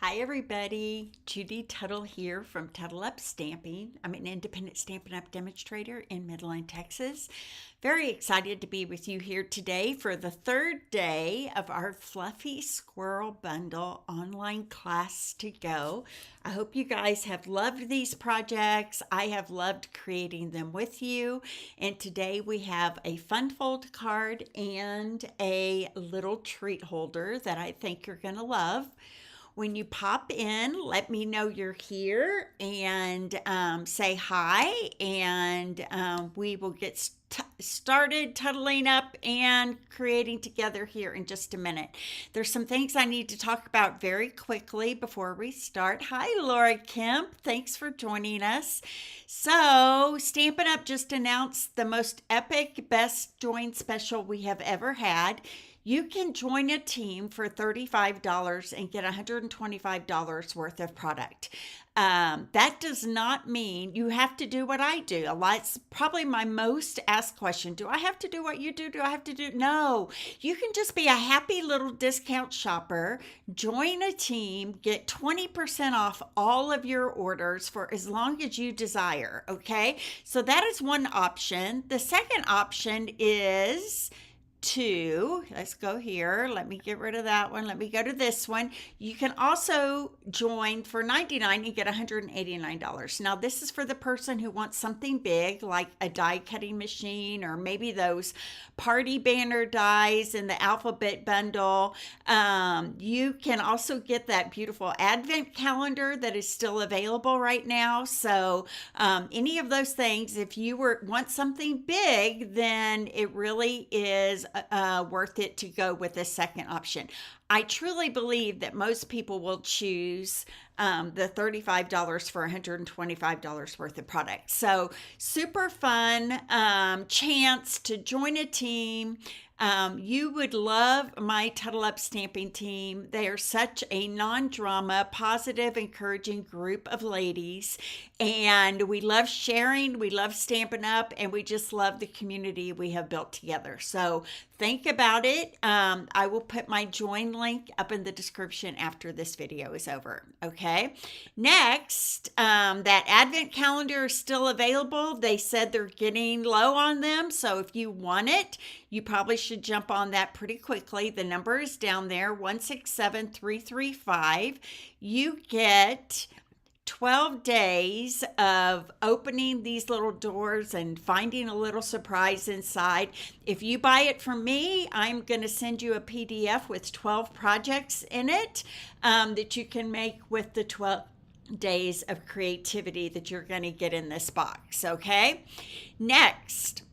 Hi everybody, Judy Tuttle here from Tuttle Up Stamping. I'm an independent Stampin' Up demonstrator in Midland, Texas. Very excited to be with you here today for the third day of our Fluffy Squirrel Bundle online class to go. I hope you guys have loved these projects. I have loved creating them with you. And today we have a fun fold card and a little treat holder that I think you're going to love. When you pop in, let me know you're here and say hi, and we will get started tuddling up and creating together here in just a minute. There's some things I need to talk about very quickly before we start. Hi, Laura Kemp. Thanks for joining us. So, Stampin' Up! Just announced the most epic Best Join special we have ever had. You can join a team for $35 and get $125 worth of product. That does not mean you have to do what I do. It's probably my most asked question. Do I have to do what you do? Do I have to do? No. You can just be a happy little discount shopper, join a team, get 20% off all of your orders for as long as you desire. Okay. So that is one option. The second option is let's go here. Let me get rid of that one. Let me go to this one. You can also join for $99 and get $189. Now, this is for the person who wants something big, like a die cutting machine, or maybe those party banner dies in the alphabet bundle. You can also get that beautiful advent calendar that is still available right now. So any of those things, if you want something big, then it really is worth it to go with the second option. I truly believe that most people will choose the $35 for $125 worth of product. So super fun chance to join a team. You would love my Tuttle Up Stamping team. They are such a non-drama, positive, encouraging group of ladies. And we love sharing, we love Stampin' Up, and we just love the community we have built together. So think about it. I will put my join link up in the description after this video is over. Okay. Next, that advent calendar is still available. They said they're getting low on them. So if you want it, you probably should jump on that pretty quickly. The number is down there, 167335. You get 12 days of opening these little doors and finding a little surprise inside. If you buy it from me, I'm going to send you a PDF with 12 projects in it that you can make with the 12 days of creativity that you're going to get in this box. Okay. Next,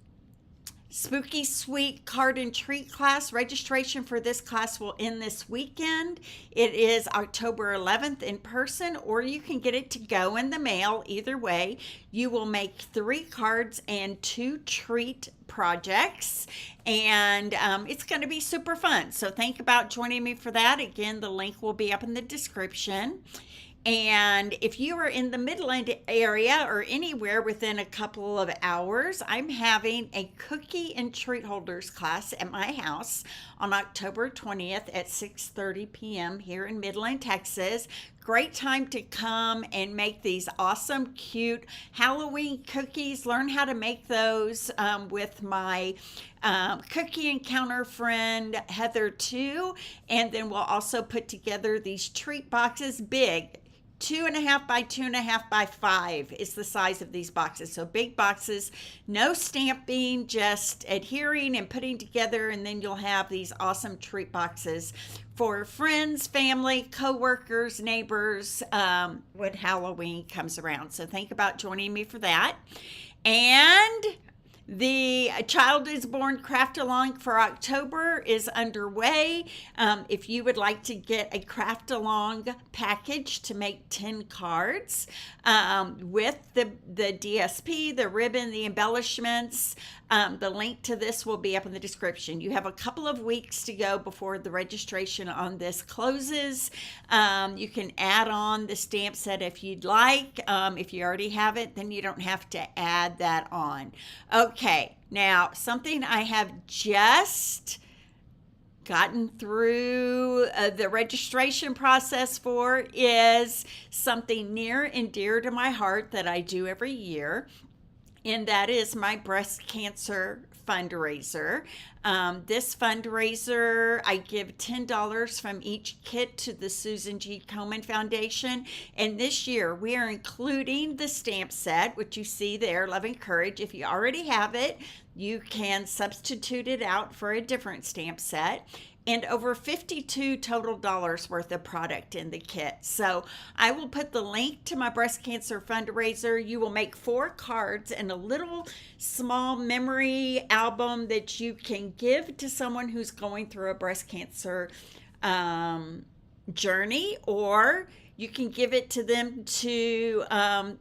Spooky Sweet Card and Treat class. Registration for this class will end this weekend. It is October 11th in person, or you can get it to go in the mail. Either way, you will make 3 cards and 2 treat projects, and it's going to be super fun. So think about joining me for that. Again, the link will be up in the description. And if you are in the Midland area or anywhere within a couple of hours, I'm having a cookie and treat holders class at my house on October 20th at 6:30 p.m. here in Midland, Texas. Great time to come and make these awesome, cute Halloween cookies. Learn how to make those with my cookie encounter friend Heather too. And then we'll also put together these treat boxes, big. 2.5 by 2.5 by 5 is the size of these boxes. So big boxes, no stamping, just adhering and putting together, and then you'll have these awesome treat boxes for friends, family, co-workers, neighbors when Halloween comes around. So think about joining me for that. And the Child is Born Craft Along for October is underway. If you would like to get a Craft Along package to make 10 cards with the DSP, the ribbon, the embellishments, the link to this will be up in the description. You have a couple of weeks to go before the registration on this closes. You can add on the stamp set if you'd like. If you already have it, then you don't have to add that on. Okay, now something I have just gotten through the registration process for is something near and dear to my heart that I do every year, and that is my breast cancer fundraiser. This fundraiser, I give $10 from each kit to the Susan G. Komen Foundation. And this year, we are including the stamp set, which you see there, Love and Courage. If you already have it, you can substitute it out for a different stamp set, and over $52 total worth of product in the kit. So I will put the link to my breast cancer fundraiser. You will make 4 cards and a little small memory album that you can give to someone who's going through a breast cancer journey, or you can give it to them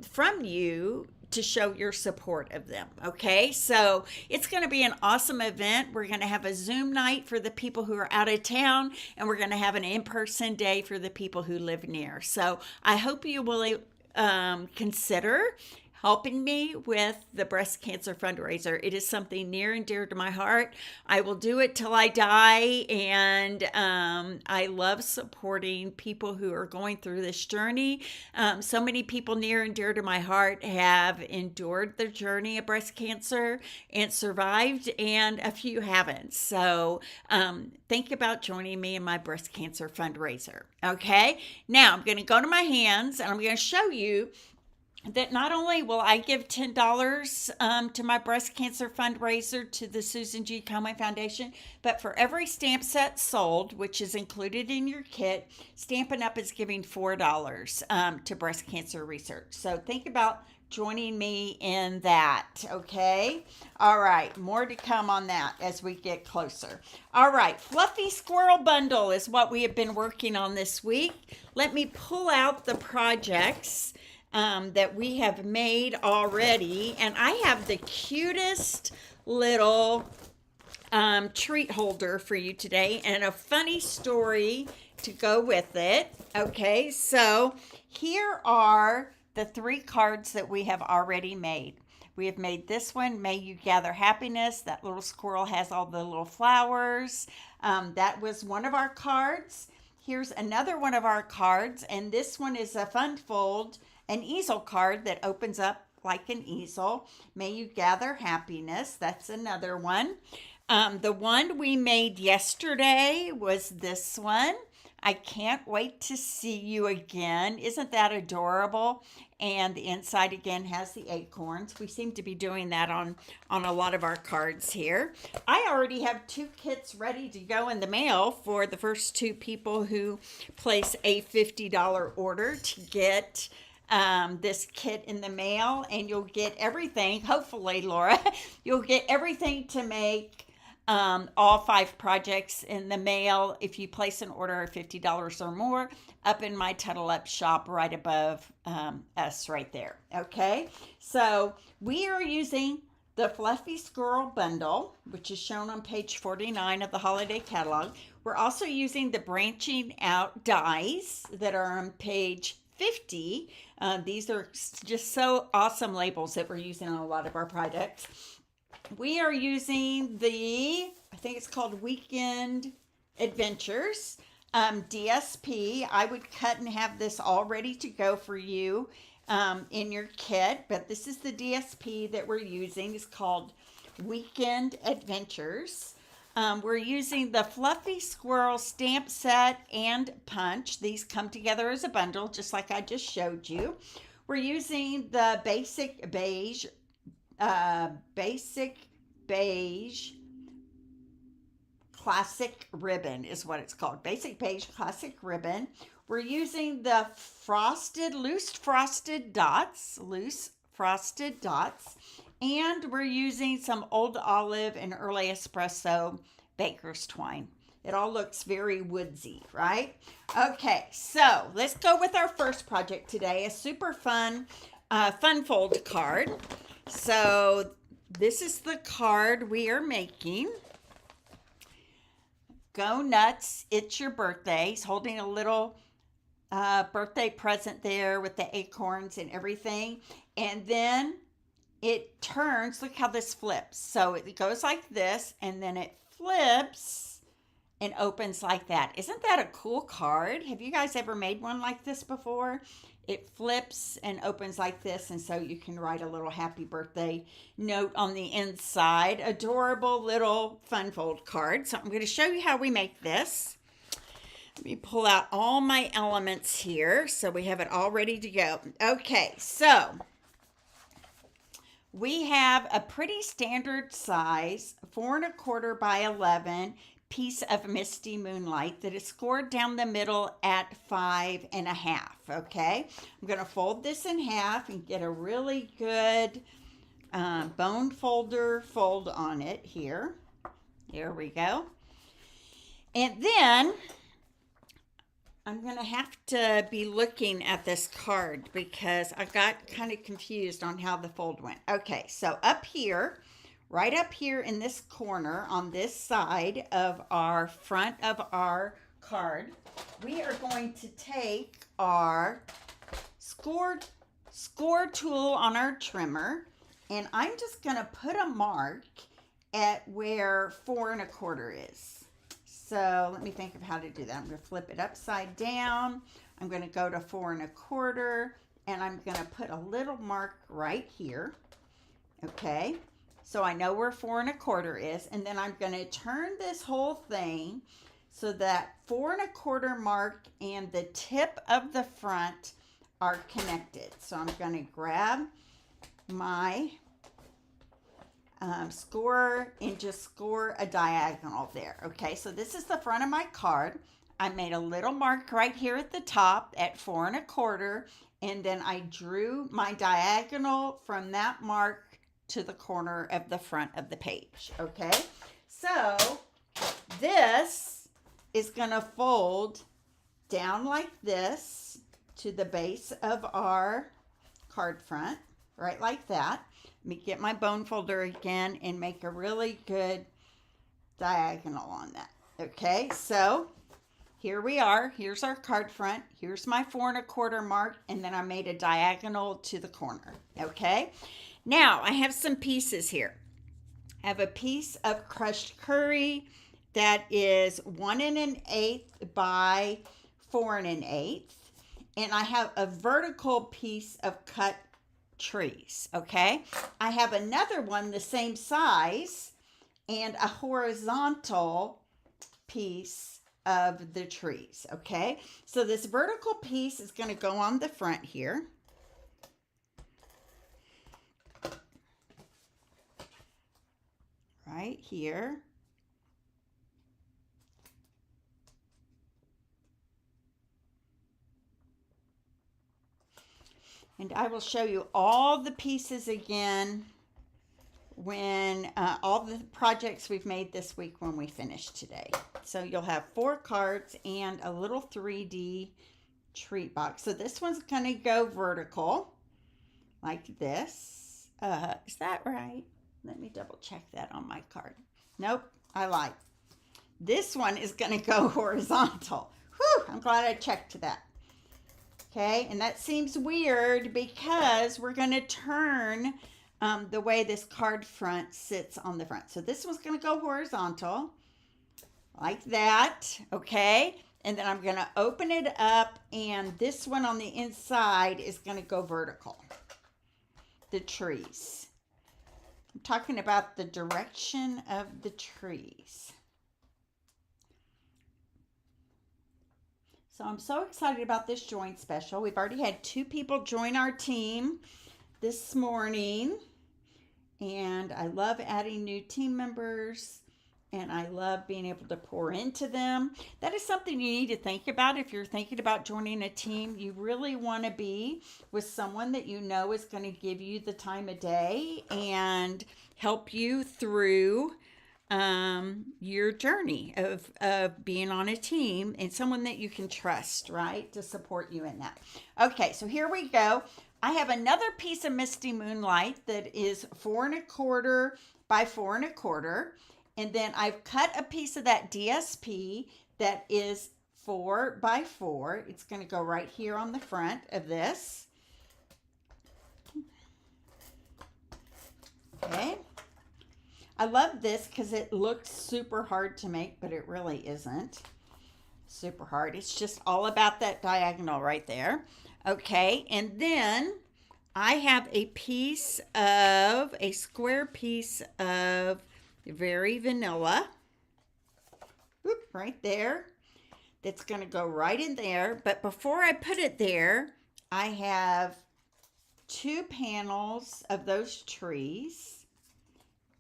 from you to show your support of them. Okay, so it's going to be an awesome event. We're going to have a Zoom night for the people who are out of town, and we're going to have an in-person day for the people who live near. So I hope you will consider helping me with the breast cancer fundraiser. It is something near and dear to my heart. I will do it till I die, and I love supporting people who are going through this journey. So many people near and dear to my heart have endured the journey of breast cancer and survived, and a few haven't. So think about joining me in my breast cancer fundraiser. Okay, now I'm going to go to my hands, and I'm going to show you that not only will I give $10 to my breast cancer fundraiser to the Susan G. Komen Foundation, but for every stamp set sold, which is included in your kit, Stampin' Up! Is giving $4 to breast cancer research. So think about joining me in that, okay? All right, more to come on that as we get closer. All right, Fluffy Squirrel Bundle is what we have been working on this week. Let me pull out the projects that we have made already, and I have the cutest little treat holder for you today, and a funny story to go with it. Okay, so here are the 3 cards that we have already made. We have made this one, May You Gather Happiness. That little squirrel has all the little flowers. That was one of our cards. Here's another one of our cards, and this one is a fun fold, an easel card that opens up like an easel. May You Gather Happiness. That's another one. The one we made yesterday was this one. I can't wait to see you again. Isn't that adorable? And the inside again has the acorns. We seem to be doing that on a lot of our cards here. I already have 2 kits ready to go in the mail for the first 2 people who place a $50 order to get this kit in the mail, and you'll get everything, hopefully, Laura, you'll get everything to make all 5 projects in the mail if you place an order of $50 or more up in my Tuttle Up shop right above us right there. Okay, so we are using the Fluffy Squirrel Bundle, which is shown on page 49 of the Holiday Catalog. We're also using the branching out dies that are on page 50. These are just so awesome labels that we're using on a lot of our products. We are using I think it's called Weekend Adventures DSP. I would cut and have this all ready to go for you in your kit, but this is the DSP that we're using. It's called Weekend Adventures. We're using the Fluffy Squirrel stamp set and punch. These come together as a bundle, just like I just showed you. We're using the basic beige classic ribbon is what it's called. Basic beige classic ribbon. We're using the loose frosted dots, and we're using some old olive and early espresso baker's twine. It all looks very woodsy, right? Okay, so let's go with our first project today, a super fun fold card. So this is the card we are making. Go nuts, it's your birthday. He's holding a little birthday present there with the acorns and everything. And then it turns, look how this flips. So it goes like this, and then it flips and opens like that. Isn't that a cool card? Have you guys ever made one like this before? It flips and opens like this, and so you can write a little happy birthday note on the inside. Adorable little fun fold card. So I'm going to show you how we make this. Let me pull out all my elements here so we have it all ready to go. Okay, so we have a pretty standard size 4 1/4 by 11 piece of Misty Moonlight that is scored down the middle at 5 1/2. Okay, I'm going to fold this in half and get a really good bone folder fold on it here. There we go. And then I'm going to have to be looking at this card because I got kind of confused on how the fold went. Okay, so up here, right up here in this corner on this side of our front of our card, we are going to take our score tool on our trimmer, and I'm just going to put a mark at where 4 1/4 is. So let me think of how to do that. I'm going to flip it upside down. I'm going to go to 4 1/4, and I'm going to put a little mark right here. Okay, so I know where 4 1/4 is, and then I'm going to turn this whole thing so that 4 1/4 mark and the tip of the front are connected. So I'm going to grab my score and just score a diagonal there. Okay, so this is the front of my card. I made a little mark right here at the top at 4 1/4, and then I drew my diagonal from that mark to the corner of the front of the page. Okay, so this is going to fold down like this to the base of our card front, right like that. Let me get my bone folder again and make a really good diagonal on that. Okay, so here we are. Here's our card front. Here's my 4 1/4 mark, and then I made a diagonal to the corner. Okay, now I have some pieces here. I have a piece of crushed curry that is 1 1/8 by 4 1/8, and I have a vertical piece of cut trees. Okay, I have another one the same size and a horizontal piece of the trees. Okay, so this vertical piece is going to go on the front here. Right here. And I will show you all the pieces again when all the projects we've made this week when we finish today. So you'll have 4 cards and a little 3D treat box. So this one's going to go vertical like this. Is that right? Let me double check that on my card. Nope, I lied. This one is going to go horizontal. Whew, I'm glad I checked that. Okay, and that seems weird because we're going to turn the way this card front sits on the front. So this one's going to go horizontal like that, okay? And then I'm going to open it up, and this one on the inside is going to go vertical, the trees. I'm talking about the direction of the trees. So I'm so excited about this join special. We've already had 2 people join our team this morning. And I love adding new team members. And I love being able to pour into them. That is something you need to think about if you're thinking about joining a team. You really want to be with someone that you know is going to give you the time of day and help you through your journey of being on a team, and someone that you can trust, right, to support you in that. Okay, so here we go. I have another piece of Misty Moonlight that is 4 1/4 by 4 1/4, and then I've cut a piece of that DSP that is 4 by 4. It's going to go right here on the front of this. Okay. I love this because it looks super hard to make, but it really isn't super hard. It's just all about that diagonal right there. Okay, and then I have a square piece of very vanilla. Oop, right there. That's going to go right in there. But before I put it there, I have 2 panels of those trees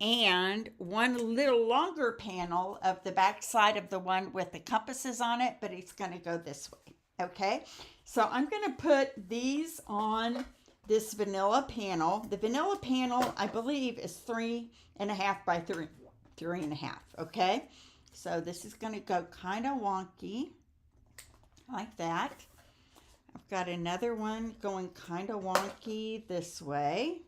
and one little longer panel of the back side of the one with the compasses on it, but it's going to go this way. Okay, so I'm going to put these on this vanilla panel. The vanilla panel, I believe, is 3.5 by 3.5. Okay, so this is going to go kind of wonky like that. I've got another one going kind of wonky this way.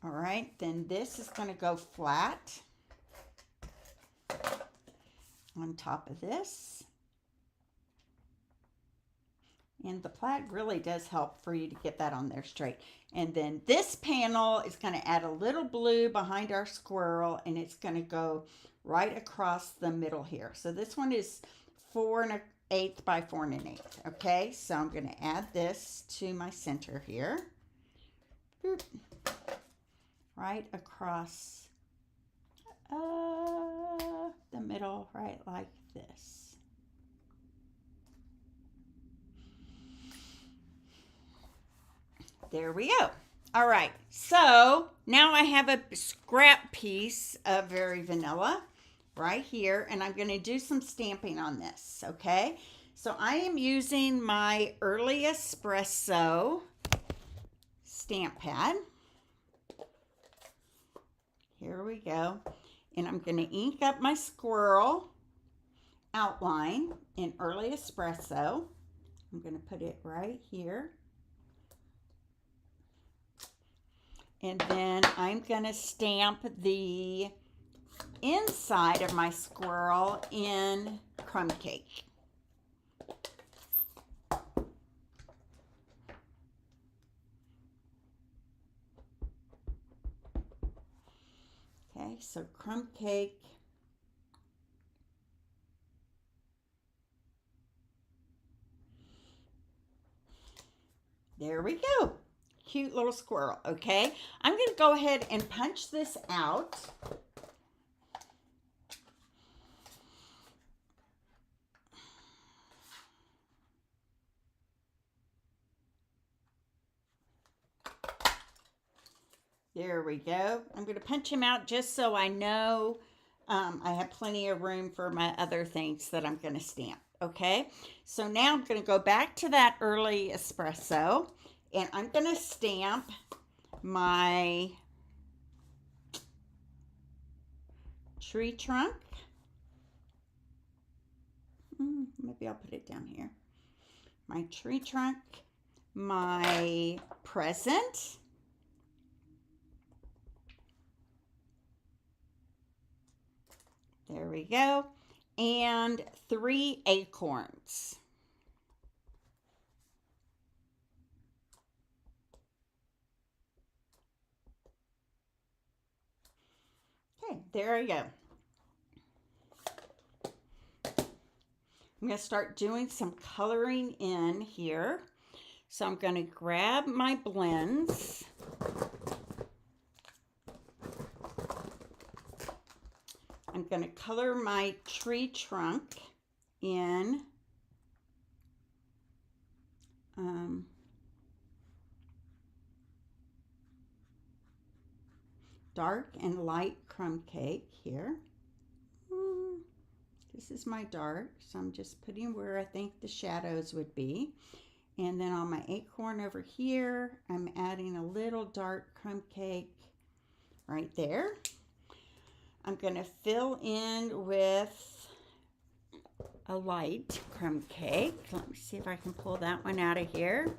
All right, then this is going to go flat on top of this. And the plaid really does help for you to get that on there straight. And then this panel is going to add a little blue behind our squirrel, and it's going to go right across the middle here. So this one is 4.1/8 by 4.1/8. Okay, so I'm going to add this to my center here. Boop. Right across the middle, right like this. There we go. All right, so now I have a scrap piece of very vanilla right here, and I'm going to do some stamping on this, okay? So I am using my Early Espresso stamp pad. Here we go. And I'm going to ink up my squirrel outline in Early Espresso. I'm going to put it right here. And then I'm going to stamp the inside of my squirrel in crumb cake. Okay, so crumb cake. There we go. Cute little squirrel. Okay, I'm going to go ahead and punch this out. There we go. I'm going to punch him out just so I know I have plenty of room for my other things that I'm going to stamp. Okay, so now I'm going to go back to that Early Espresso, and I'm going to stamp my tree trunk. Maybe I'll put it down here. My tree trunk, my present, there we go, and 3 acorns. Okay, there we go. I'm going to start doing some coloring in here. So I'm going to grab my blends. I'm going to color my tree trunk in dark and light crumb cake here. This is my dark, so I'm just putting where I think the shadows would be. And then on my acorn over here, I'm adding a little dark crumb cake right there. I'm going to fill in with a light crumb cake. Let me see if I can pull that one out of here.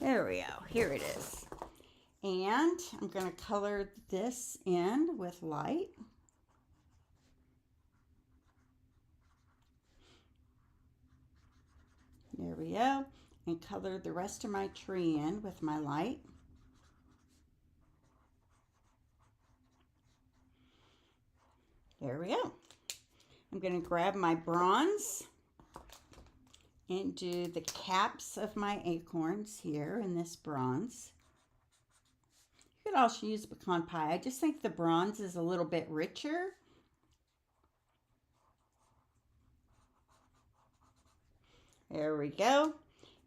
There we go. Here it is. And I'm going to color this in with light. There we go. And color the rest of my tree in with my light. There we go. I'm going to grab my bronze and do the caps of my acorns here in this bronze. You could also use pecan pie. I just think the bronze is a little bit richer. There we go.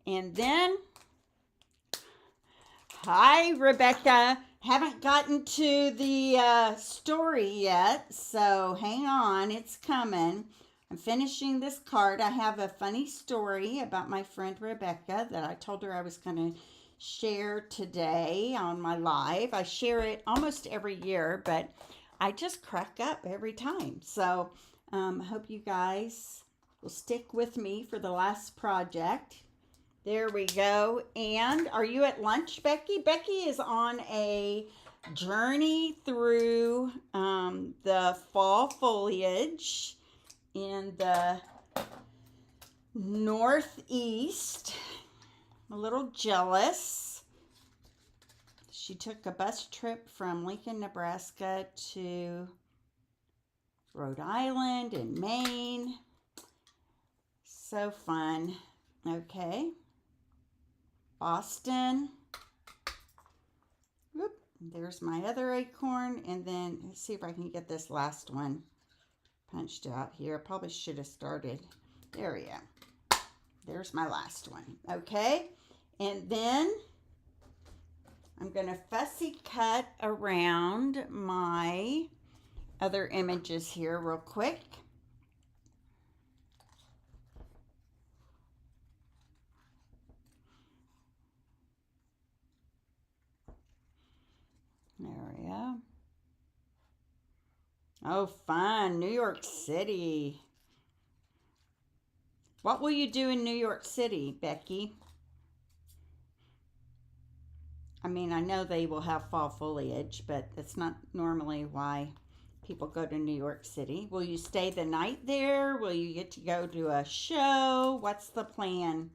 And then, hi, Rebecca. Haven't gotten to the story yet, so hang on, it's coming. I'm finishing this card. I have a funny story about my friend Rebecca that I told her I was going to share today on my live. I share it almost every year, but I just crack up every time. So I hope you guys will stick with me for the last project. There we go. And are you at lunch, Becky? Becky is on a journey through the fall foliage in the Northeast. I'm a little jealous. She took a bus trip from Lincoln, Nebraska to Rhode Island and Maine. So fun. Okay. Boston. Whoop. There's my other acorn. And then let's see if I can get this last one punched out here. Probably should have started. There we go. There's my last one. Okay. And then I'm going to fussy cut around my other images here real quick. There we go. Oh, fun. New York City. What will you do in New York City, Becky? I mean, I know they will have fall foliage, but that's not normally why people go to New York City. Will you stay the night there? Will you get to go to a show? What's the plan?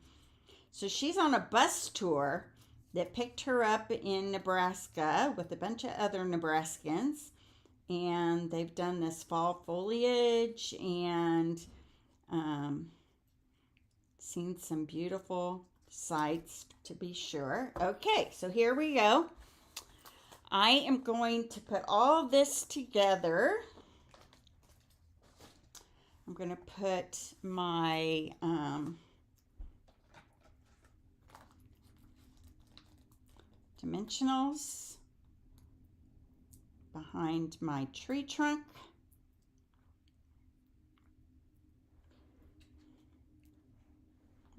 So she's on a bus tour that picked her up in Nebraska with a bunch of other Nebraskans. And they've done this fall foliage and seen some beautiful sights to be sure. Okay, so here we go. I am going to put all this together. I'm going to put my dimensionals behind my tree trunk.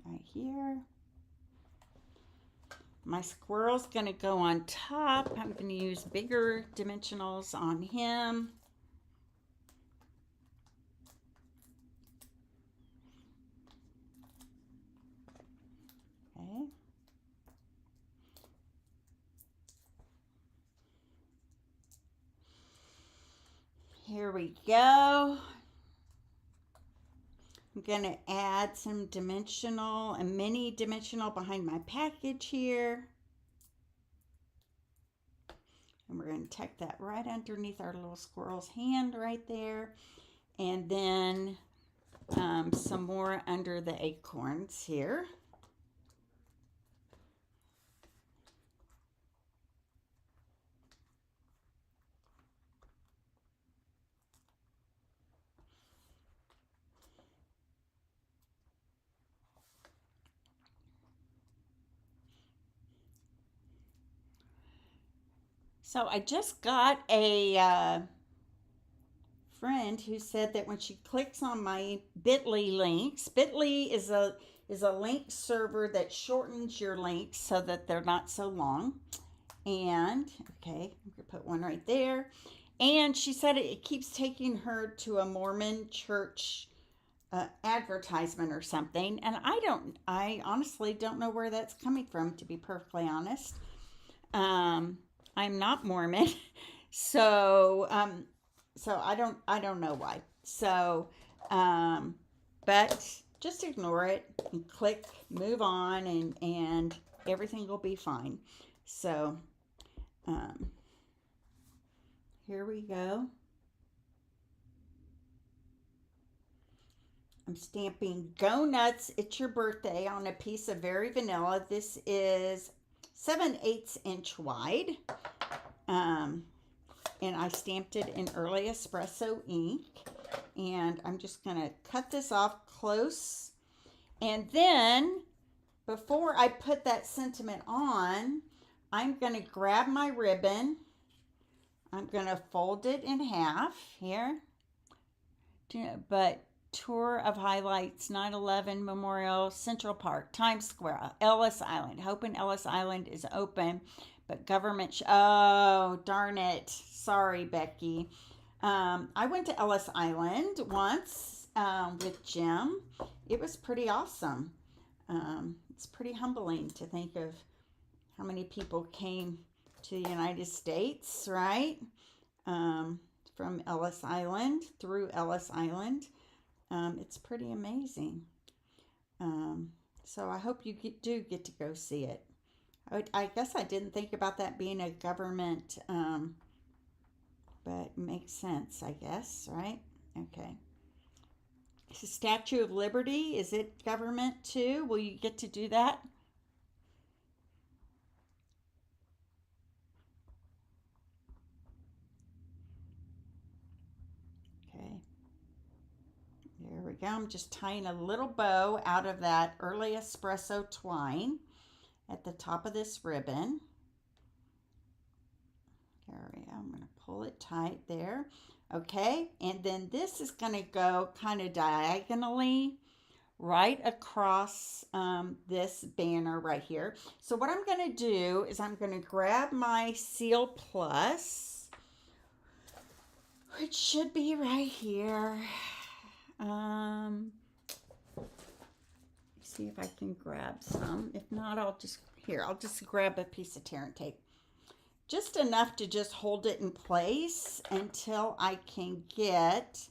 Right here. My squirrel's going to go on top. I'm going to use bigger dimensionals on him. Okay. Here we go. I'm going to add some dimensional and mini dimensional behind my package here. And we're going to tuck that right underneath our little squirrel's hand right there. And then some more under the acorns here. So I just got a friend who said that when she clicks on my Bitly links, Bitly is a link server that shortens your links so that they're not so long. And okay, I'm gonna put one right there. And she said it keeps taking her to a Mormon church advertisement or something. And I honestly don't know where that's coming from, to be perfectly honest. I'm not Mormon, so I don't know why. So, but just ignore it and click, move on, and everything will be fine. So here we go. I'm stamping Go Nuts, It's Your Birthday on a piece of Very Vanilla. This is 7/8 inch wide. And I stamped it in early espresso ink. And I'm just going to cut this off close. And then, before I put that sentiment on, I'm going to grab my ribbon. I'm going to fold it in half here. But Tour of Highlights, 9/11 Memorial, Central Park, Times Square, Ellis Island. Hoping Ellis Island is open, but government. Oh, darn it. Sorry, Becky. I went to Ellis Island once with Jim. It was pretty awesome. It's pretty humbling to think of how many people came to the United States, right? From Ellis Island, through Ellis Island. It's pretty amazing. So I hope you do get to go see it. I guess I didn't think about that being a government, but it makes sense, I guess, right? Okay. The Statue of Liberty, is it government too? Will you get to do that? Okay. There we go. I'm just tying a little bow out of that early espresso twine at the top of this ribbon. There we go. I'm going to pull it tight there. Okay, and then this is going to go kind of diagonally right across this banner right here. So what I'm going to do is I'm going to grab my Seal Plus, which should be right here. See if I can grab some. If not, I'll just grab a piece of tear and tape. Just enough to just hold it in place until I can get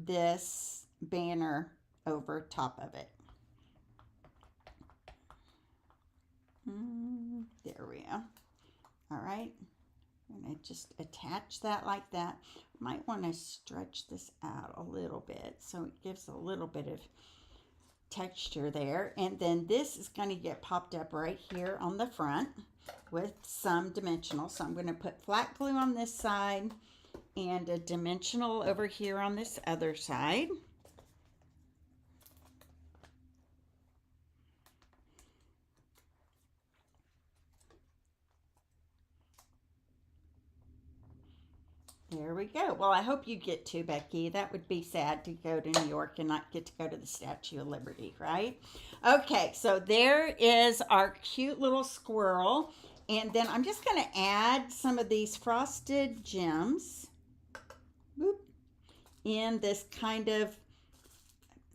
this banner over top of it. There we go. All right. I'm going to just attach that like that. Might want to stretch this out a little bit so it gives a little bit of texture there. And then this is going to get popped up right here on the front with some dimensional. So I'm going to put flat glue on this side and a dimensional over here on this other side. There we go. Well, I hope you get to, Becky. That would be sad to go to New York and not get to go to the Statue of Liberty, right? Okay, so there is our cute little squirrel. And then I'm just going to add some of these frosted gems in this kind of,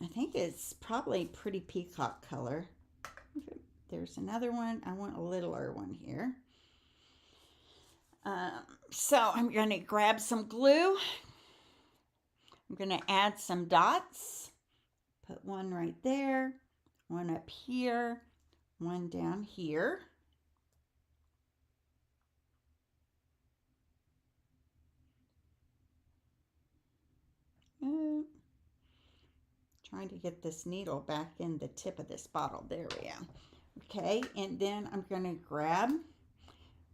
I think it's probably pretty peacock color. There's another one. I want a littler one here. So I'm going to grab some glue. I'm going to add some dots. Put one right there, one up here, one down here. Trying to get this needle back in the tip of this bottle. There we go. Okay, and then I'm going to grab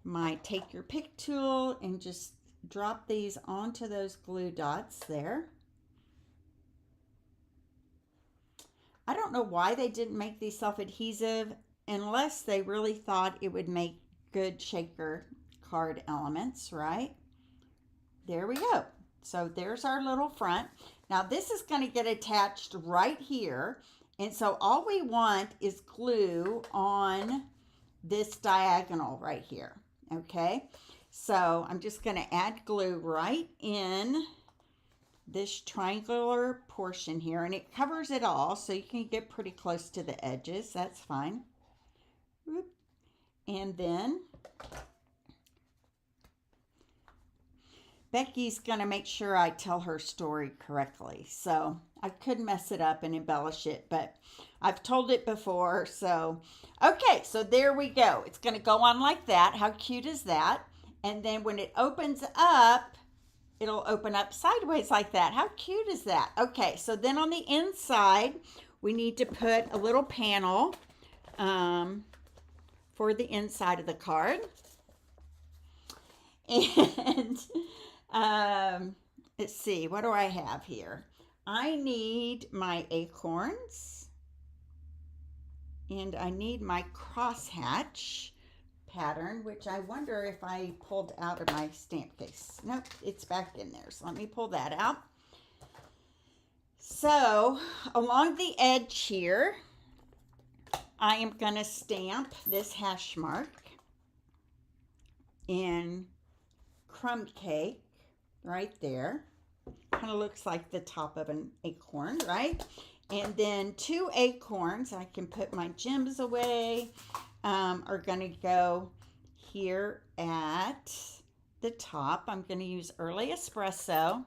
my take your pick tool and just drop these onto those glue dots there. I don't know why they didn't make these self-adhesive unless they really thought it would make good shaker card elements, right? There we go. So there's our little front. Now this is going to get attached right here. And so all we want is glue on this diagonal right here. Okay, so I'm just going to add glue right in this triangular portion here, and it covers it all, so you can get pretty close to the edges. That's fine. And then Becky's going to make sure I tell her story correctly. So I could mess it up and embellish it, but I've told it before. So, okay, so there we go. It's going to go on like that. How cute is that? And then when it opens up, it'll open up sideways like that. How cute is that? Okay, so then on the inside, we need to put a little panel for the inside of the card. And let's see, what do I have here? I need my acorns, and I need my crosshatch pattern, which I wonder if I pulled out of my stamp case. Nope, it's back in there. So let me pull that out. So along the edge here, I am going to stamp this hash mark in crumb cake right there. Kind of looks like the top of an acorn, right? And then 2 acorns, I can put my gems away, are going to go here at the top. I'm going to use early espresso.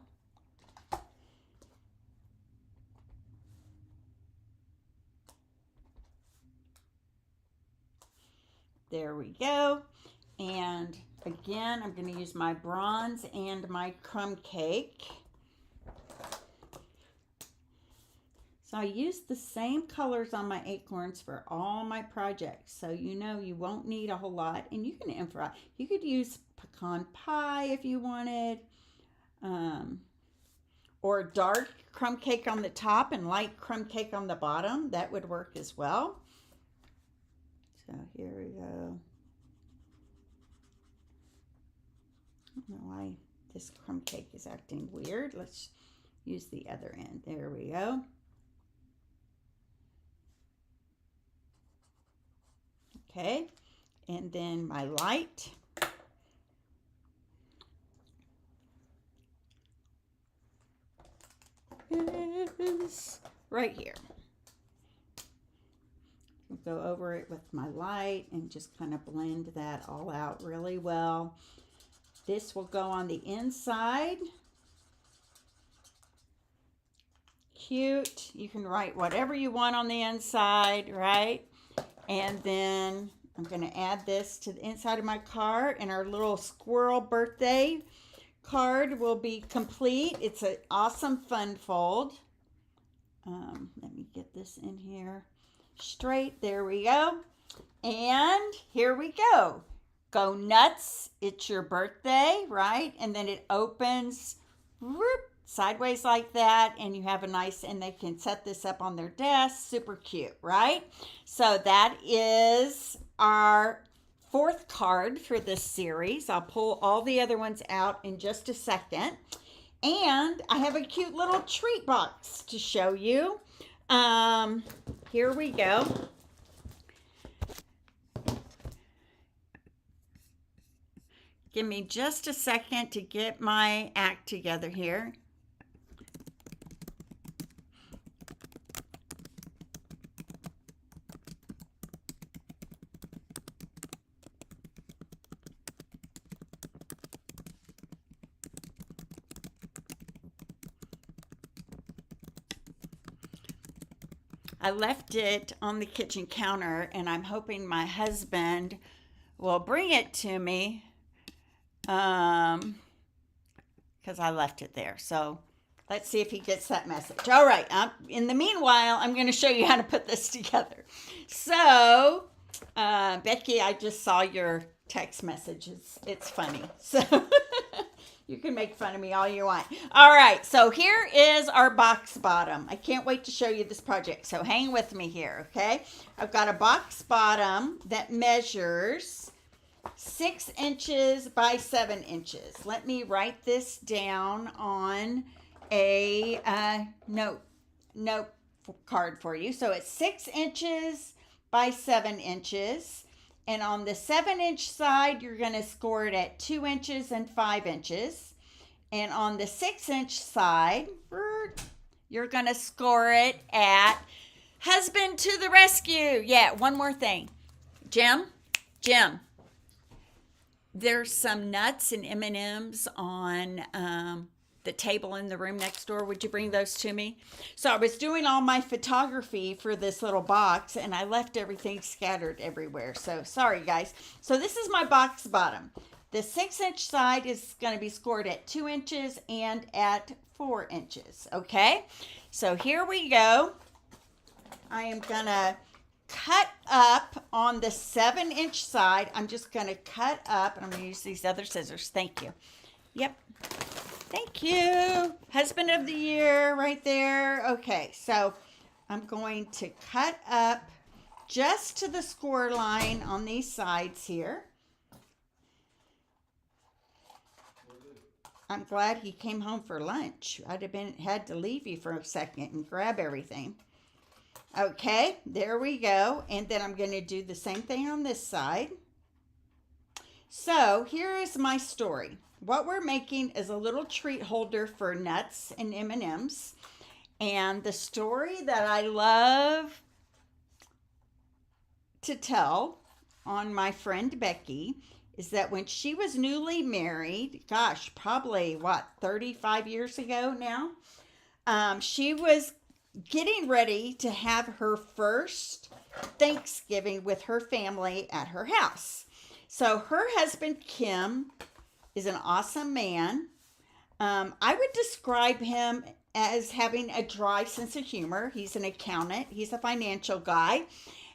There we go. And again, I'm going to use my bronze and my crumb cake. So I use the same colors on my acorns for all my projects. So you know you won't need a whole lot. And you can improvise. You could use pecan pie if you wanted. Or dark crumb cake on the top and light crumb cake on the bottom. That would work as well. So here we go. I don't know why this crumb cake is acting weird. Let's use the other end. There we go. Okay, and then my light. Is right here. I'll go over it with my light and just kind of blend that all out really well. This will go on the inside. Cute. You can write whatever you want on the inside, right? And then I'm going to add this to the inside of my card, and our little squirrel birthday card will be complete. It's an awesome fun fold. Let me get this in here straight. There we go. And here we go. Go nuts. It's your birthday, right? And then it opens whoop, sideways like that, and you have a nice, and they can set this up on their desk. Super cute, right? So that is our 4th card for this series. I'll pull all the other ones out in just a second. And I have a cute little treat box to show you. Here we go. Give me just a second to get my act together here. I left it on the kitchen counter, and I'm hoping my husband will bring it to me because I left it there. So let's see if he gets that message. All right. In the meanwhile, I'm going to show you how to put this together. So, Becky, I just saw your text messages. It's funny. So you can make fun of me all you want. All right. So here is our box bottom. I can't wait to show you this project. So hang with me here. Okay. I've got a box bottom that measures 6 inches by 7 inches. Let me write this down on a note card for you. So it's 6 inches by 7 inches. And on the 7-inch side, you're going to score it at 2 inches and 5 inches. And on the 6-inch side, you're going to score it at husband to the rescue. Yeah, one more thing. Jim, there's some nuts and M&Ms on the table in the room next door. Would you bring those to me? So I was doing all my photography for this little box and I left everything scattered everywhere. So sorry guys. So this is my box bottom. The 6-inch side is going to be scored at 2 inches and at 4 inches. Okay. So here we go. I am going to cut up on the 7-inch side. I'm just going to cut up and I'm going to use these other scissors. Thank you. Yep. Thank you. Husband of the year right there. Okay, so I'm going to cut up just to the score line on these sides here. I'm glad he came home for lunch. I'd have had to leave you for a second and grab everything. Okay, there we go. And then I'm going to do the same thing on this side. So here is my story. What we're making is a little treat holder for nuts and M&Ms. And the story that I love to tell on my friend Becky is that when she was newly married, gosh, probably 35 years ago now, she was getting ready to have her first Thanksgiving with her family at her house. So her husband, Kim, is an awesome man. I would describe him as having a dry sense of humor. He's an accountant. He's a financial guy.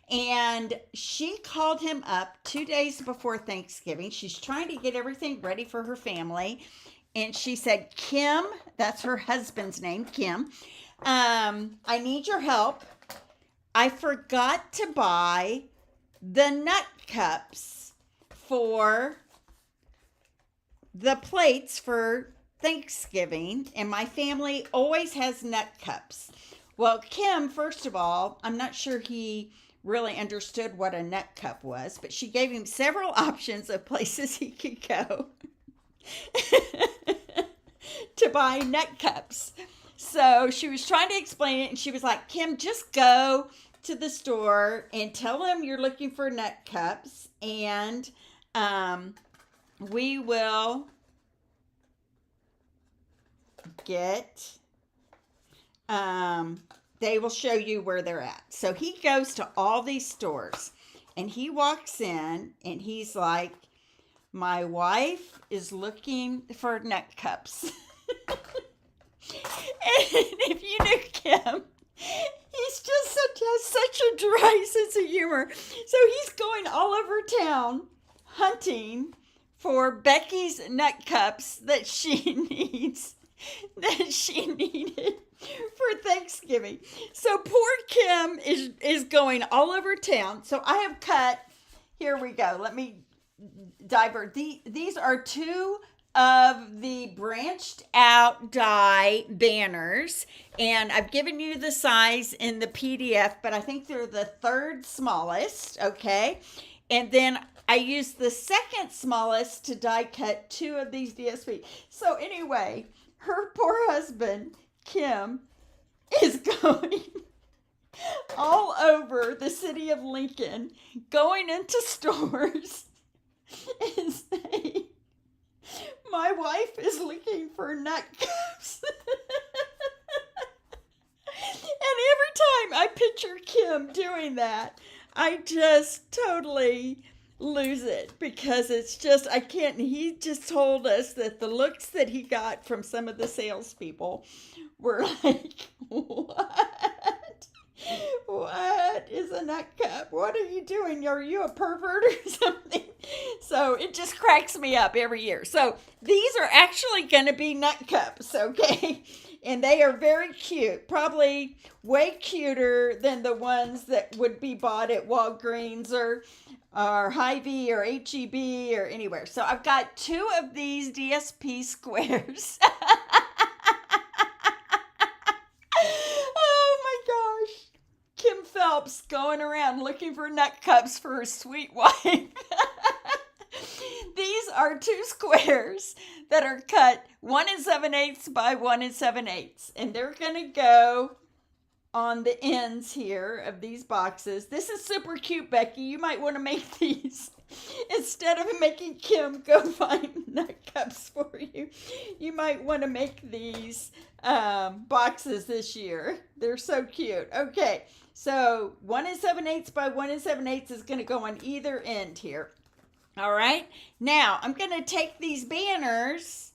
And she called him up 2 days before Thanksgiving. She's trying to get everything ready for her family. And she said, Kim, that's her husband's name, Kim, I need your help. I forgot to buy the nut cups for the plates for Thanksgiving, and my family always has nut cups. Well, Kim, first of all, I'm not sure he really understood what a nut cup was, but she gave him several options of places he could go to buy nut cups. So she was trying to explain it, and she was like, Kim, just go to the store and tell them you're looking for nut cups, and we will get, they will show you where they're at. So he goes to all these stores and he walks in and he's like, my wife is looking for nut cups. And if you knew Kim, he's just has such a dry sense of humor. So he's going all over town hunting for Becky's nut cups that she needed for Thanksgiving. So poor Kim is going all over town. So I have cut, here we go. Let me divert. These are two of the branched out die banners, and I've given you the size in the PDF, but I think they're the third smallest, okay? And then I used the second smallest to die cut two of these DSP. So anyway, her poor husband, Kim, is going all over the city of Lincoln, going into stores and saying, my wife is looking for nut cups. And every time I picture Kim doing that, I just totally lose it, because it's just, I can't, he just told us that the looks that he got from some of the salespeople were like, what? What is a nut cup? What are you doing? Are you a pervert or something? So it just cracks me up every year. So these are actually going to be nut cups, okay? And they are very cute, probably way cuter than the ones that would be bought at Walgreens or Hy-Vee or H-E-B or anywhere. So I've got two of these DSP squares. Oh my gosh. Kim Phelps going around looking for nut cups for her sweet wife. These are two squares that are cut 1 7/8 by 1 7/8, and they're going to go on the ends here of these boxes. This is super cute, Becky. You might want to make these Instead of making Kim go find nut cups for you, you might want to make these boxes this year. They're so cute. Okay, so 1 7/8 by 1 7/8 is going to go on either end here. All right, now I'm going to take these banners,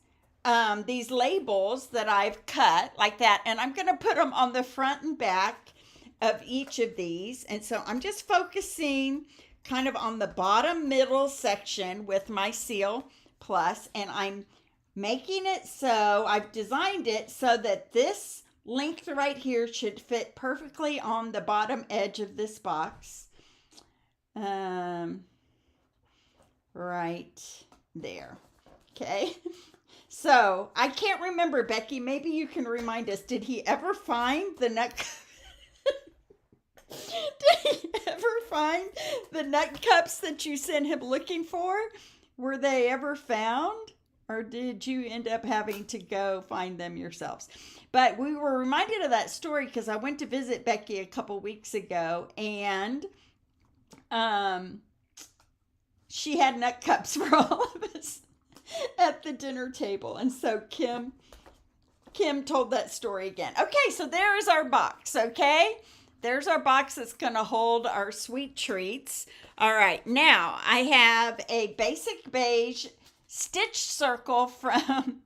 these labels that I've cut like that, and I'm going to put them on the front and back of each of these. And so I'm just focusing kind of on the bottom middle section with my Seal Plus, and I'm making it so I've designed it so that this length right here should fit perfectly on the bottom edge of this box. Right there. Okay. So I can't remember, Becky, maybe you can remind us, did he ever find the nut Did he ever find the nut cups that you sent him looking for? Were they ever found? Or did you end up having to go find them yourselves? But we were reminded of that story because I went to visit Becky a couple weeks ago, and she had nut cups for all of us at the dinner table. And so Kim told that story again. Okay, so there is our box, okay? There's our box that's going to hold our sweet treats. All right, now I have a basic beige stitched circle from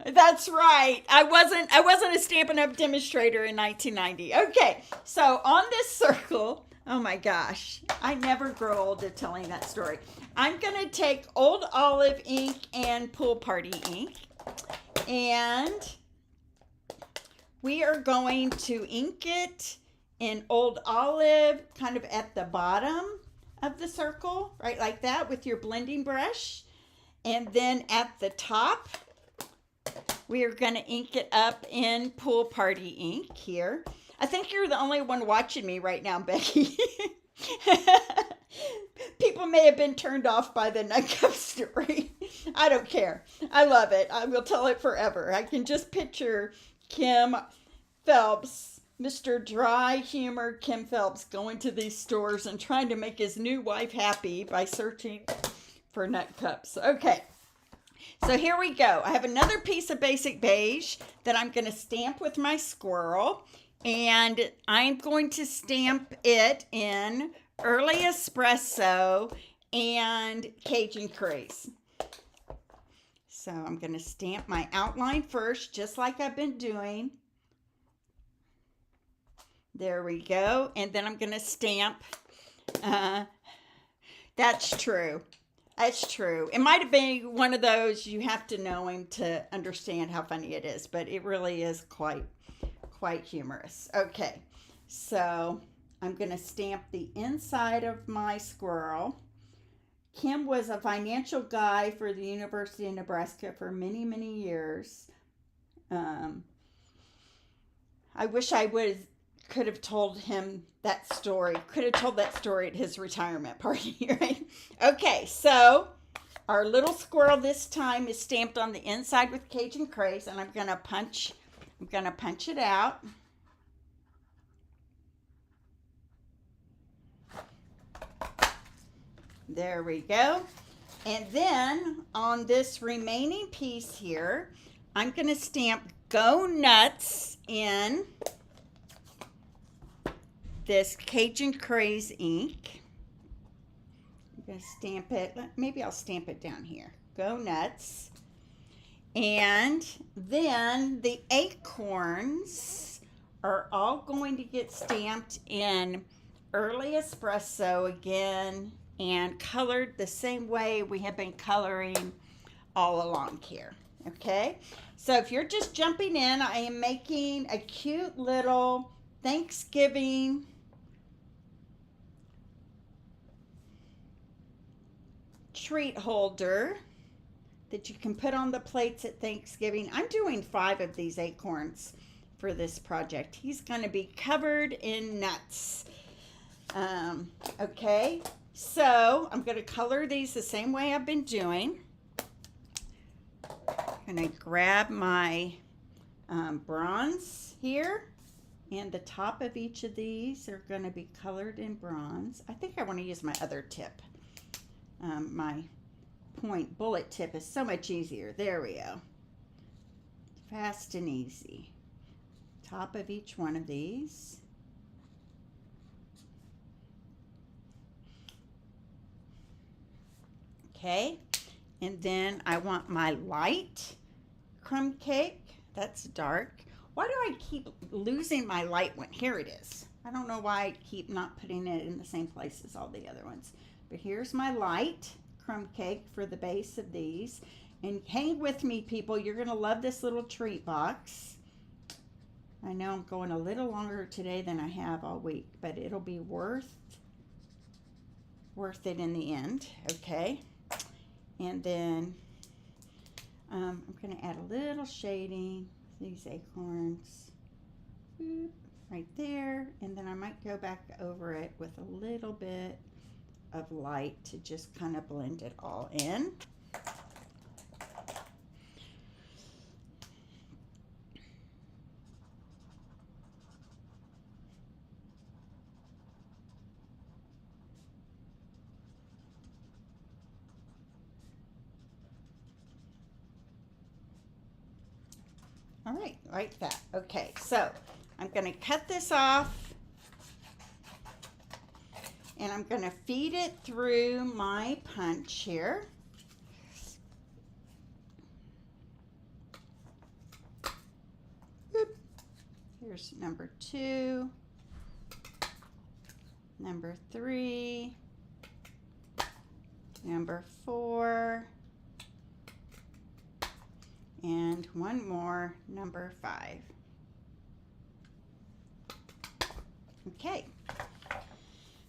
That's right. I wasn't a Stampin' Up! Demonstrator in 1990. Okay, so on this circle, oh my gosh, I never grow old to telling that story. I'm going to take Old Olive ink and Pool Party ink, and we are going to ink it in Old Olive kind of at the bottom of the circle, right like that with your blending brush. And then at the top, we are going to ink it up in Pool Party ink here. I think you're the only one watching me right now, Becky. People may have been turned off by the nut cup story. I don't care. I love it. I will tell it forever. I can just picture Kim Phelps, Mr. Dry Humor Kim Phelps, going to these stores and trying to make his new wife happy by searching for nut cups. Okay. So here we go. I have another piece of basic beige that I'm going to stamp with my squirrel, and I'm going to stamp it in Early Espresso and Cajun Craze. So I'm going to stamp my outline first, just like I've been doing. There we go. And then I'm going to stamp. That's true. That's true. It might have been one of those you have to know him to understand how funny it is, but it really is quite humorous. Okay, so I'm going to stamp the inside of my squirrel. Kim was a financial guy for the University of Nebraska for many, many years. I wish I could have told him that story. Could have told that story at his retirement party, right? Okay, so our little squirrel this time is stamped on the inside with Cajun Craze, and I'm gonna punch it out. There we go. And then on this remaining piece here, I'm gonna stamp Go Nuts in this Cajun Craze ink. I'm going to stamp it. Maybe I'll stamp it down here. Go Nuts. And then the acorns are all going to get stamped in Early Espresso again and colored the same way we have been coloring all along here. Okay? So if you're just jumping in, I am making a cute little Thanksgiving treat holder that you can put on the plates at Thanksgiving. I'm doing 5 of these acorns for this project. He's going to be covered in nuts. Okay, so I'm going to color these the same way I've been doing. I'm going to grab my bronze here. And the top of each of these are going to be colored in bronze. I think I want to use my other tip. My point bullet tip is so much easier. There we go. Fast and easy. Top of each one of these. Okay, and then I want my light crumb cake. That's dark. Why do I keep losing my light one? Here it is. I don't know why I keep not putting it in the same place as all the other ones. But here's my light crumb cake for the base of these. And hang with me, people. You're going to love this little treat box. I know I'm going a little longer today than I have all week, but it'll be worth it in the end. Okay. And then I'm going to add a little shading with these acorns right there. And then I might go back over it with a little bit of light to just kind of blend it all in. All right, like that. Okay, so I'm going to cut this off and I'm going to feed it through my punch here. Boop. Here's number 2, number 3, number 4, and one more, number 5. Okay,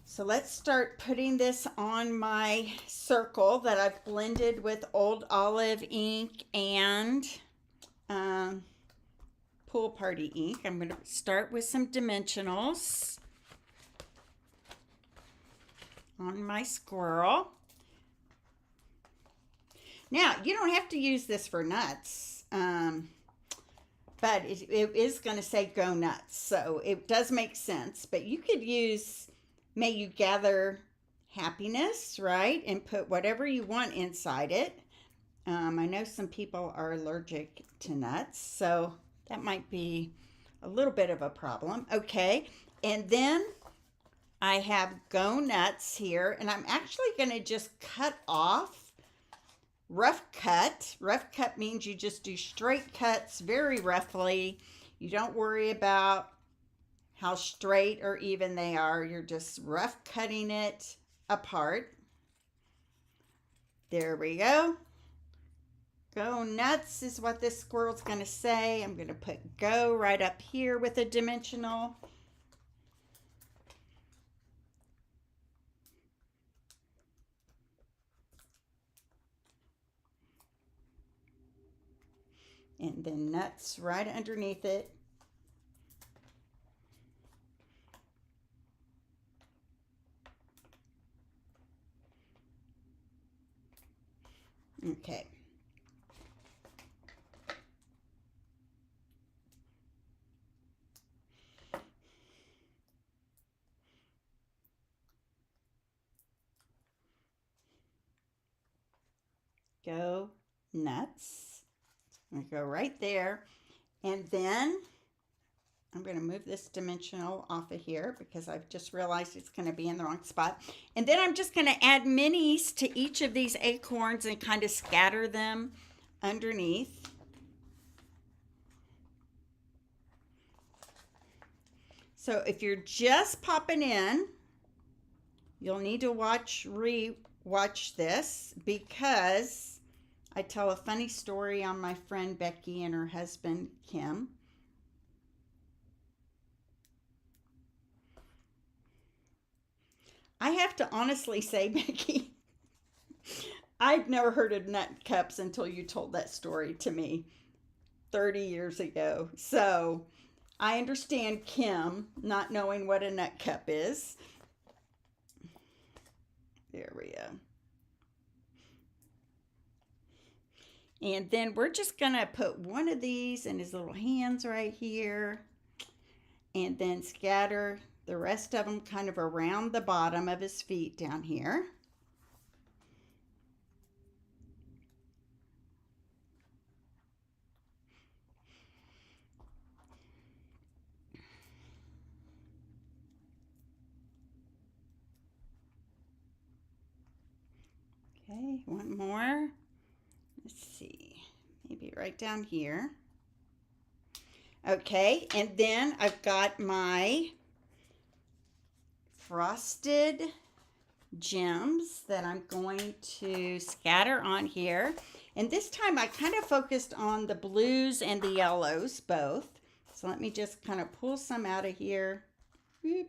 so let's start putting this on my circle that I've blended with Old Olive ink and Pool Party ink. I'm going to start with some dimensionals on my squirrel. Now, you don't have to use this for nuts, but it is going to say go nuts, so it does make sense. But you could use, may you gather happiness, right, and put whatever you want inside it. I know some people are allergic to nuts, so that might be a little bit of a problem. Okay, and then I have go nuts here, and I'm actually going to just cut off. Rough cut. Rough cut means you just do straight cuts very roughly. You don't worry about how straight or even they are. You're just rough cutting it apart. There we go. Go nuts is what this squirrel's going to say. I'm going to put go right up here with a dimensional. And then nuts right underneath it. Okay. Go nuts. I'm going to go right there, and then I'm going to move this dimensional off of here because I've just realized it's going to be in the wrong spot. And then I'm just going to add minis to each of these acorns and kind of scatter them underneath. So if you're just popping in, you'll need to re-watch this because I tell a funny story on my friend Becky and her husband Kim. I have to honestly say, Becky, I'd never heard of nut cups until you told that story to me 30 years ago. So I understand Kim not knowing what a nut cup is. There we go. And then we're just going to put one of these in his little hands right here. and then scatter the rest of them kind of around the bottom of his feet down here. Okay, one more. Let's see, maybe right down here. Okay, and then I've got my frosted gems that I'm going to scatter on here. And this time I kind of focused on the blues and the yellows both. So let me just kind of pull some out of here. Boop.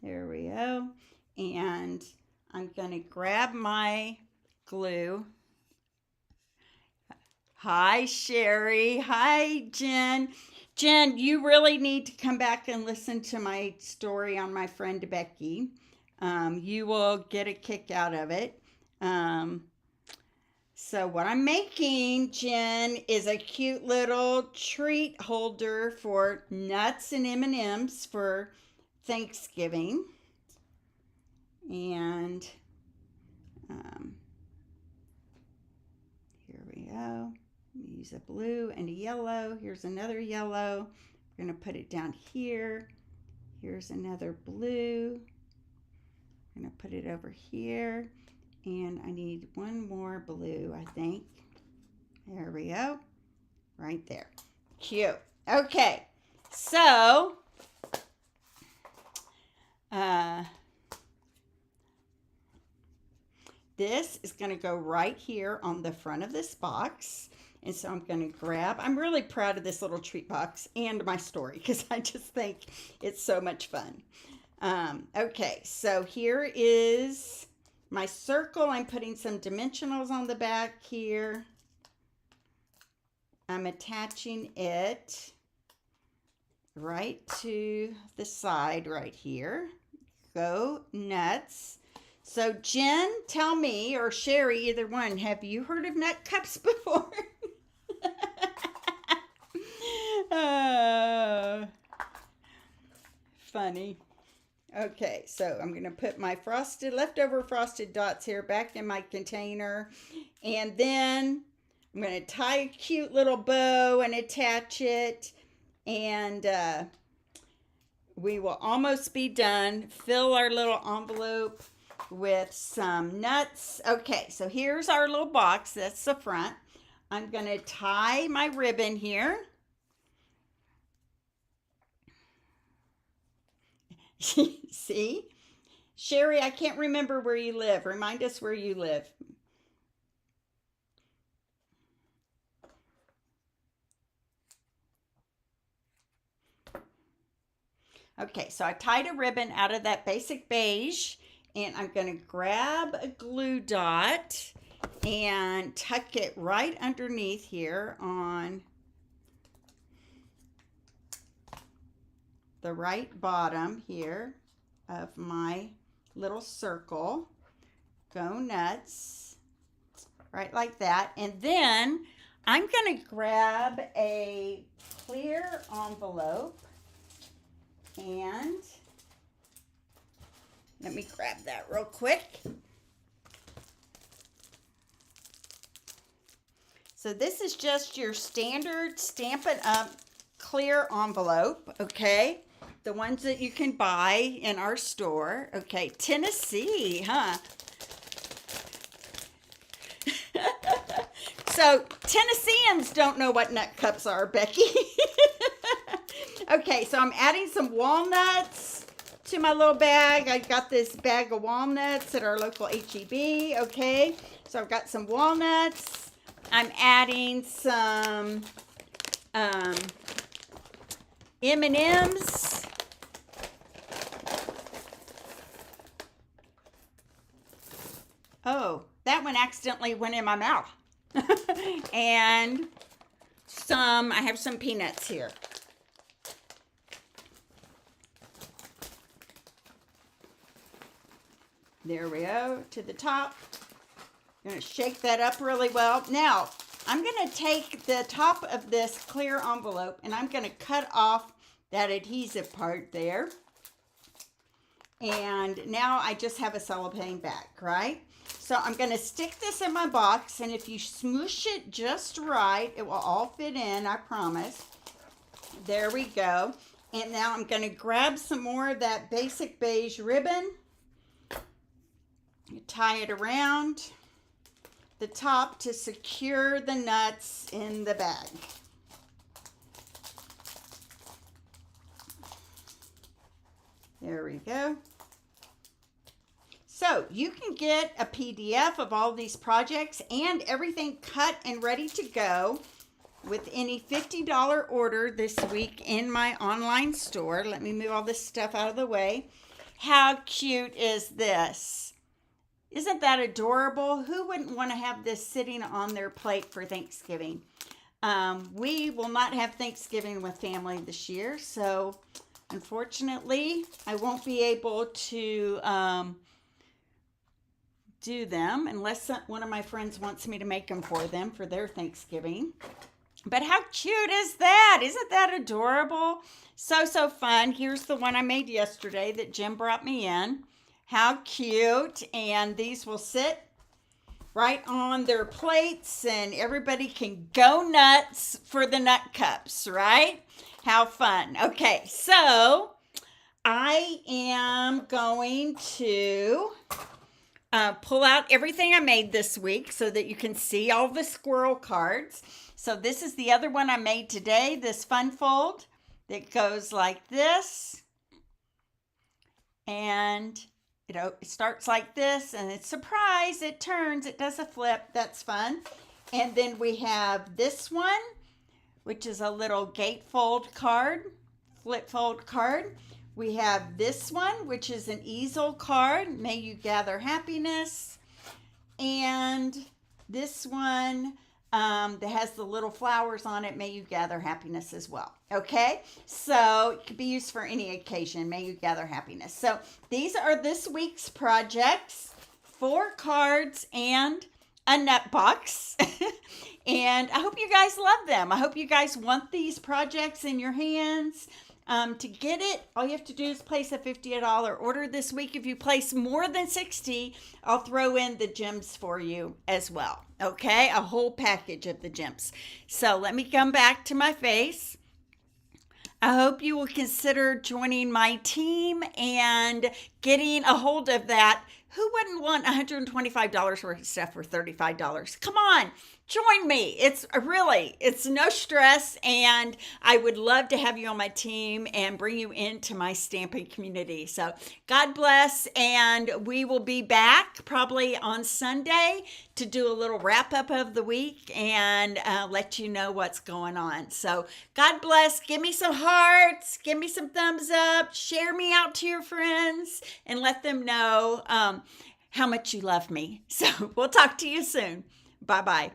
There we go. And I'm going to grab my glue. Hi, Sherry. Hi, Jen. Jen, you really need to come back and listen to my story on my friend Becky. You will get a kick out of it. So what I'm making, Jen, is a cute little treat holder for nuts and M&Ms for Thanksgiving. And here we go. Use a blue and a yellow. Here's another yellow. We're going to put it down here. Here's another blue. I'm going to put it over here. And I need one more blue, I think. There we go. Right there. Cute. Okay. So, this is going to go right here on the front of this box. And so I'm going to grab, I'm really proud of this little treat box and my story because I just think it's so much fun. Okay, so here is my circle. I'm putting some dimensionals on the back here. I'm attaching it right to the side right here. Go nuts. So Jen, tell me, or Sherry, either one, have you heard of nut cups before? Funny. Okay, so I'm going to put my leftover frosted dots here back in my container. And then I'm going to tie a cute little bow and attach it. And we will almost be done. Fill our little envelope with some nuts. Okay, so here's our little box. That's the front. I'm going to tie my ribbon here. See? Sherry, I can't remember where you live. Remind us where you live. Okay, so I tied a ribbon out of that basic beige, and I'm going to grab a glue dot and tuck it right underneath here on the right bottom here of my little circle. Go nuts. Right like that. And then I'm going to grab a clear envelope and let me grab that real quick. So this is just your standard Stampin' Up! Clear envelope, okay? The ones that you can buy in our store. Okay, Tennessee, huh? So Tennesseans don't know what nut cups are, Becky. Okay, so I'm adding some walnuts to my little bag. I got this bag of walnuts at our local H-E-B, okay? So I've got some walnuts. I'm adding some M&Ms. Oh, that one accidentally went in my mouth. And I have some peanuts here. There we go, to the top. I'm going to shake that up really well. Now, I'm going to take the top of this clear envelope and I'm going to cut off that adhesive part there. And now I just have a cellophane bag, right? So I'm going to stick this in my box, and if you smoosh it just right, it will all fit in, I promise. There we go. And now I'm going to grab some more of that basic beige ribbon. Tie it around the top to secure the nuts in the bag. There we go. So you can get a PDF of all these projects and everything cut and ready to go with any $50 order this week in my online store. Let me move all this stuff out of the way. How cute is this? Isn't that adorable? Who wouldn't want to have this sitting on their plate for Thanksgiving? We will not have Thanksgiving with family this year, so unfortunately, I won't be able to do them unless one of my friends wants me to make them for them for their Thanksgiving. But how cute is that? Isn't that adorable? So fun. Here's the one I made yesterday that Jim brought me in. How cute. And these will sit right on their plates and everybody can go nuts for the nut cups, right? How fun. Okay, so I am going to pull out everything I made this week so that you can see all the squirrel cards. So this is the other one I made today, this fun fold that goes like this. And it starts like this, and it's surprise, it turns, it does a flip. That's fun. And then we have this one, which is a little gatefold card, flip fold card. We have this one, which is an easel card, may you gather happiness. And this one that has the little flowers on it, may you gather happiness as well. Okay, so it could be used for any occasion, may you gather happiness. So these are this week's projects, 4 cards and a nut box. And I hope you guys love them. I hope you guys want these projects in your hands. To get it, all you have to do is place a $50 order this week. If you place more than 60, I'll throw in the gems for you as well. Okay, a whole package of the gems. So let me come back to my face. I hope you will consider joining my team and getting a hold of that. Who wouldn't want $125 worth of stuff for $35? Come on, join me. It's no stress, and I would love to have you on my team and bring you into my stamping community. So God bless, and we will be back probably on Sunday to do a little wrap up of the week and let you know what's going on. So God bless. Give me some hearts. Give me some thumbs up. Share me out to your friends and let them know how much you love me. So we'll talk to you soon. Bye-bye.